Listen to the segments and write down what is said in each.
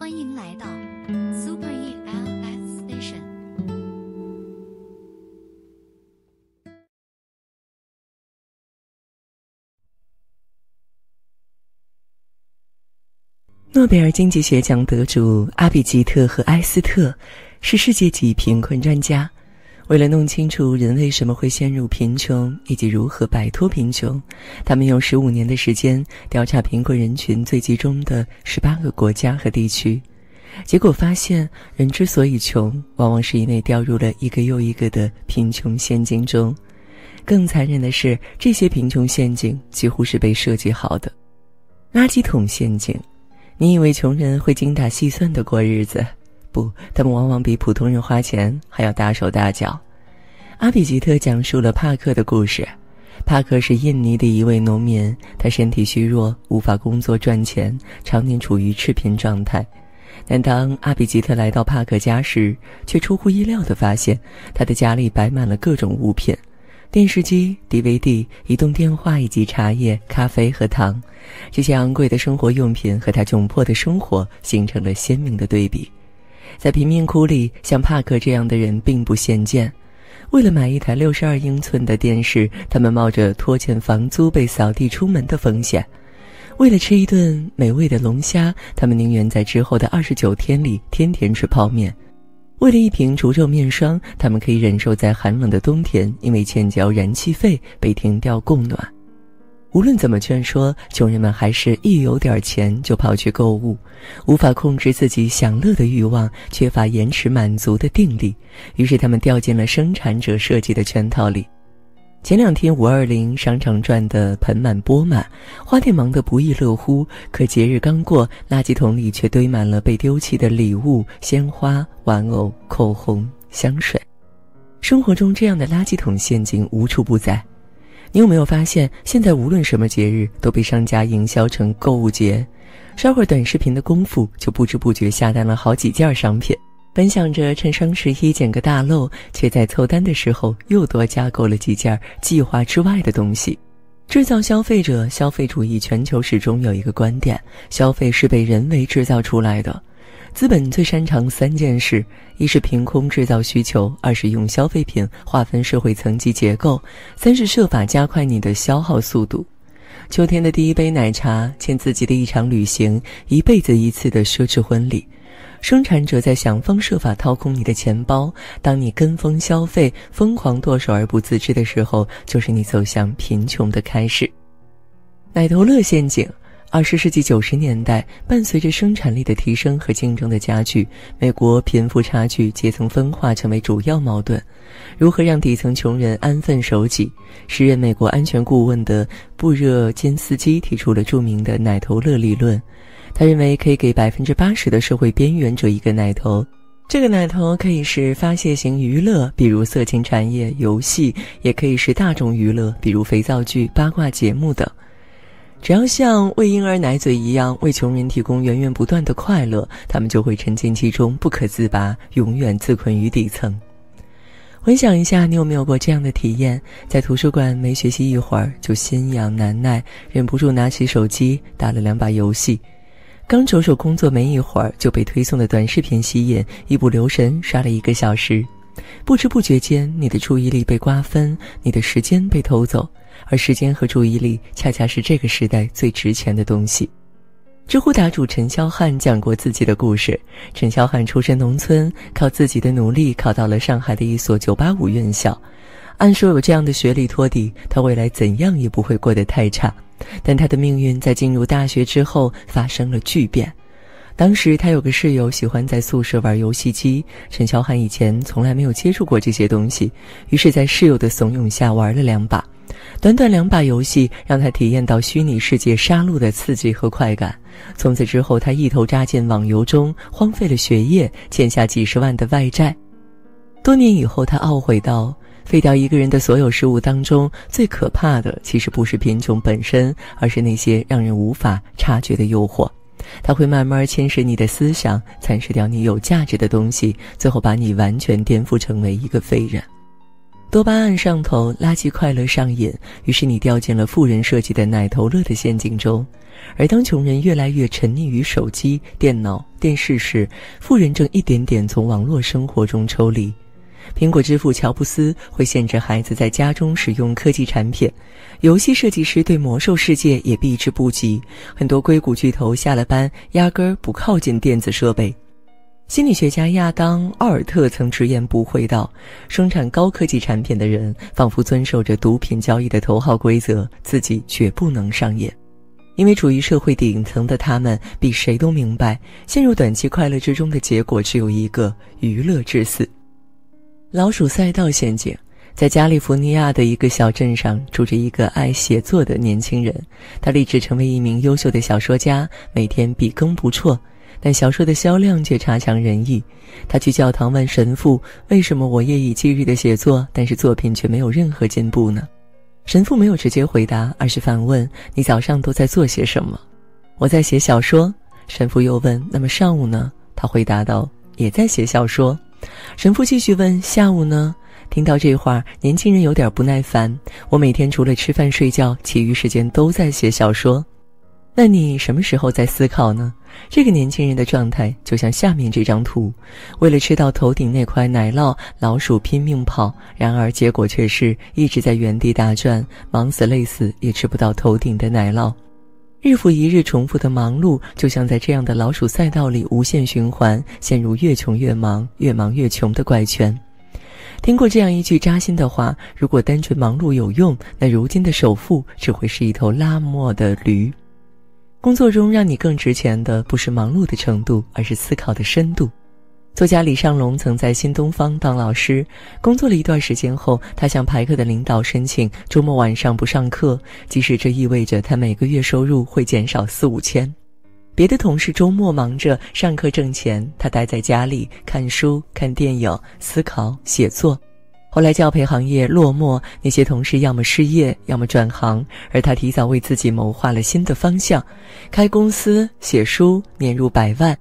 欢迎来到 Super ELS Station。诺贝尔经济学奖得主阿比吉特和埃斯特是世界级贫困专家。为了弄清楚人为什么会陷入贫穷以及如何摆脱贫穷，他们用15年的时间调查贫困人群最集中的18个国家和地区。结果发现，人之所以穷，往往是因为掉入了一个又一个的贫穷陷阱中。更残忍的是，这些贫穷陷阱几乎是被设计好的。垃圾桶陷阱。你以为穷人会精打细算地过日子？不，他们往往比普通人花钱还要大手大脚。阿比吉特讲述了帕克的故事。帕克是印尼的一位农民，他身体虚弱，无法工作赚钱，常年处于赤贫状态。但当阿比吉特来到帕克家时，却出乎意料地发现，他的家里摆满了各种物品。电视机、DVD、移动电话以及茶叶、咖啡和糖，这些昂贵的生活用品和他窘迫的生活形成了鲜明的对比。在贫民窟里，像帕克这样的人并不鲜见。为了买一台62英寸的电视，他们冒着拖欠房租被扫地出门的风险。为了吃一顿美味的龙虾，他们宁愿在之后的29天里天天吃泡面。为了一瓶除皱面霜，他们可以忍受在寒冷的冬天因为欠交燃气费被停掉供暖。无论怎么劝说，穷人们还是一有点钱就跑去购物，无法控制自己享乐的欲望，缺乏延迟满足的定力，于是他们掉进了生产者设计的圈套里。前2天520商场转得盆满钵满，花店忙得不亦乐乎，可节日刚过，垃圾桶里却堆满了被丢弃的礼物、鲜花、玩偶、口红、香水。生活中这样的垃圾桶陷阱无处不在。你有没有发现，现在无论什么节日都被商家营销成购物节，稍会短视频的功夫就不知不觉下单了好几件商品，本想着趁双11捡个大漏，却在凑单的时候又多加购了几件计划之外的东西。制造消费者消费主义全球始终有一个观点，消费是被人为制造出来的。资本最擅长3件事：一是凭空制造需求，2是用消费品划分社会层级结构，3是设法加快你的消耗速度。秋天的第一杯奶茶，欠自己的一场旅行，一辈子一次的奢侈婚礼。生产者在想方设法掏空你的钱包，当你跟风消费，疯狂剁手而不自知的时候，就是你走向贫穷的开始。奶头乐陷阱。20世纪90年代，伴随着生产力的提升和竞争的加剧，美国贫富差距、阶层分化成为主要矛盾。如何让底层穷人安分守己？时任美国安全顾问的布热津斯基提出了著名的奶头乐理论。他认为可以给80%的社会边缘者一个奶头，这个奶头可以是发泄型娱乐，比如色情产业、游戏，也可以是大众娱乐，比如肥皂剧、八卦节目等。只要像喂婴儿奶嘴一样为穷人提供源源不断的快乐，他们就会沉浸其中不可自拔，永远自困于底层。回想一下，你有没有过这样的体验？在图书馆没学习一会儿就心痒难耐，忍不住拿起手机打了2把游戏。刚着手工作没一会儿就被推送的短视频吸引，一不留神刷了1个小时。不知不觉间，你的注意力被瓜分，你的时间被偷走，而时间和注意力恰恰是这个时代最值钱的东西。知乎答主陈霄汉讲过自己的故事。陈霄汉出身农村，靠自己的努力考到了上海的一所985院校。按说有这样的学历托底，他未来怎样也不会过得太差。但他的命运在进入大学之后发生了巨变。当时他有个室友喜欢在宿舍玩游戏机，陈霄汉以前从来没有接触过这些东西，于是在室友的怂恿下玩了2把。短短2把游戏让他体验到虚拟世界杀戮的刺激和快感。从此之后，他一头扎进网游中，荒废了学业，欠下几10万的外债。多年以后，他懊悔道，废掉一个人的所有事物当中，最可怕的其实不是贫穷本身，而是那些让人无法察觉的诱惑。它会慢慢侵蚀你的思想，蚕食掉你有价值的东西，最后把你完全颠覆成为一个废人。多巴胺上头，垃圾快乐上瘾，于是你掉进了富人设计的奶头乐的陷阱中。而当穷人越来越沉溺于手机、电脑、电视时，富人正一点点从网络生活中抽离。苹果之父乔布斯会限制孩子在家中使用科技产品，游戏设计师对魔兽世界也避之不及，很多硅谷巨头下了班压根儿不靠近电子设备。心理学家亚当·奥尔特曾直言不讳道，生产高科技产品的人仿佛遵守着毒品交易的头号规则，自己绝不能上瘾。因为处于社会顶层的他们比谁都明白，陷入短期快乐之中的结果只有一个：娱乐至死。老鼠赛道陷阱。在加利福尼亚的一个小镇上，住着一个爱写作的年轻人，他立志成为一名优秀的小说家，每天笔耕不辍，但小说的销量却差强人意。他去教堂问神父，为什么我夜以继日地写作，但是作品却没有任何进步呢？神父没有直接回答，而是反问，你早上都在做些什么？我在写小说。神父又问，那么上午呢？他回答道，也在写小说。神父继续问，下午呢？听到这话，年轻人有点不耐烦，我每天除了吃饭睡觉，其余时间都在写小说。那你什么时候在思考呢？这个年轻人的状态就像下面这张图，为了吃到头顶那块奶酪，老鼠拼命跑，然而结果却是一直在原地打转，忙死累死也吃不到头顶的奶酪。日复一日重复的忙碌，就像在这样的老鼠赛道里无限循环，陷入越穷越忙，越忙越穷的怪圈。听过这样一句扎心的话，如果单纯忙碌有用，那如今的首富只会是一头拉磨的驴。工作中让你更值钱的不是忙碌的程度，而是思考的深度。作家李尚龙曾在新东方当老师，工作了一段时间后，他向排课的领导申请周末晚上不上课，即使这意味着他每个月收入会减少4-5千。别的同事周末忙着上课挣钱，他待在家里看书、看电影、思考、写作。后来教培行业落寞，那些同事要么失业，要么转行，而他提早为自己谋划了新的方向，开公司、写书，年入100万。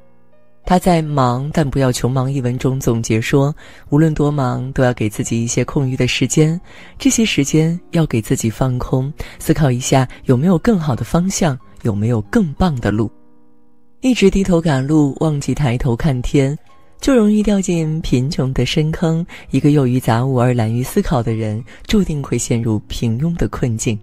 他在《忙但不要穷忙》一文中总结说，无论多忙，都要给自己一些空余的时间，这些时间要给自己放空，思考一下有没有更好的方向，有没有更棒的路。一直低头赶路，忘记抬头看天，就容易掉进贫穷的深坑。一个囿于杂物而懒于思考的人，注定会陷入平庸的困境。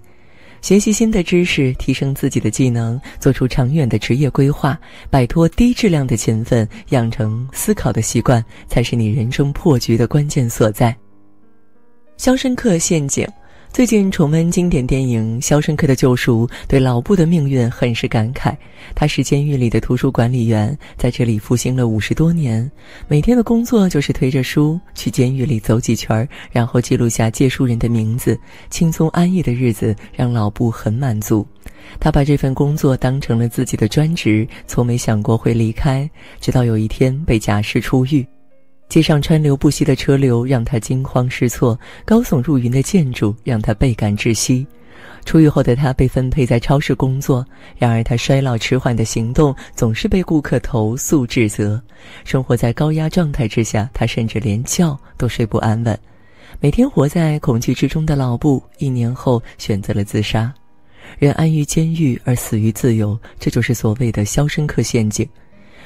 学习新的知识，提升自己的技能，做出长远的职业规划，摆脱低质量的勤奋，养成思考的习惯，才是你人生破局的关键所在。肖申克陷阱。最近重温经典电影《肖申克的救赎》，对老布的命运很是感慨。他是监狱里的图书管理员，在这里服刑了50多年，每天的工作就是推着书去监狱里走几圈，然后记录下借书人的名字，轻松安逸的日子让老布很满足。他把这份工作当成了自己的专职，从没想过会离开，直到有一天被假释出狱。街上川流不息的车流让他惊慌失措，高耸入云的建筑让他倍感窒息。出狱后的他被分配在超市工作，然而他衰老迟缓的行动总是被顾客投诉指责。生活在高压状态之下，他甚至连觉都睡不安稳。每天活在恐惧之中的老布，1年后选择了自杀。人安于监狱而死于自由，这就是所谓的肖申克陷阱。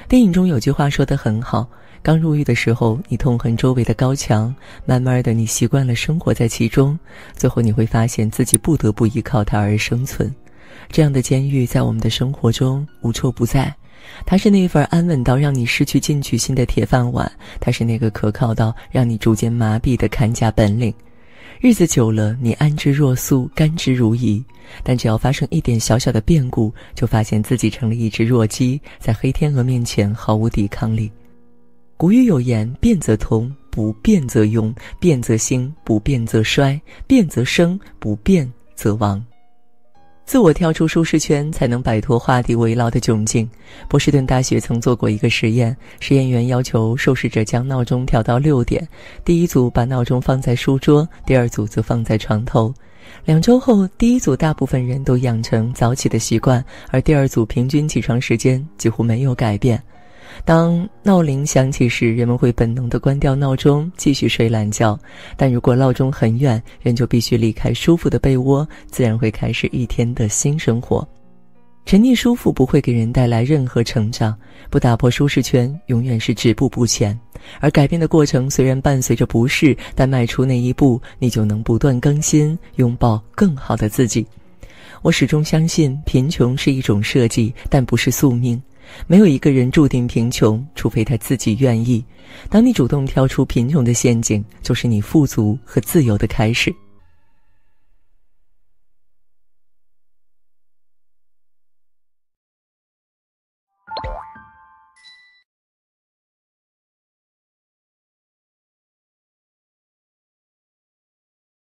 电影中有句话说得很好，刚入狱的时候，你痛恨周围的高墙，慢慢的你习惯了生活在其中，最后你会发现自己不得不依靠它而生存。这样的监狱在我们的生活中无处不在，它是那份安稳到让你失去进取心的铁饭碗，它是那个可靠到让你逐渐麻痹的看家本领。日子久了，你安之若素，甘之如饴，但只要发生一点小小的变故，就发现自己成了一只弱鸡，在黑天鹅面前毫无抵抗力。古语有言，变则通，不变则庸，变则兴，不变则衰，变则生，不变则亡。自我跳出舒适圈，才能摆脱画地为牢的窘境。波士顿大学曾做过一个实验，实验员要求受试者将闹钟调到6点，第一组把闹钟放在书桌，第二组则放在床头。2周后，第一组大部分人都养成早起的习惯，而第二组平均起床时间几乎没有改变。当闹铃响起时，人们会本能地关掉闹钟，继续睡懒觉。但如果闹钟很远，人就必须离开舒服的被窝，自然会开始一天的新生活。沉溺舒服不会给人带来任何成长，不打破舒适圈，永远是止步不前。而改变的过程虽然伴随着不适，但迈出那一步，你就能不断更新，拥抱更好的自己。我始终相信，贫穷是一种设计，但不是宿命。没有一个人注定贫穷，除非他自己愿意。当你主动跳出贫穷的陷阱，就是你富足和自由的开始。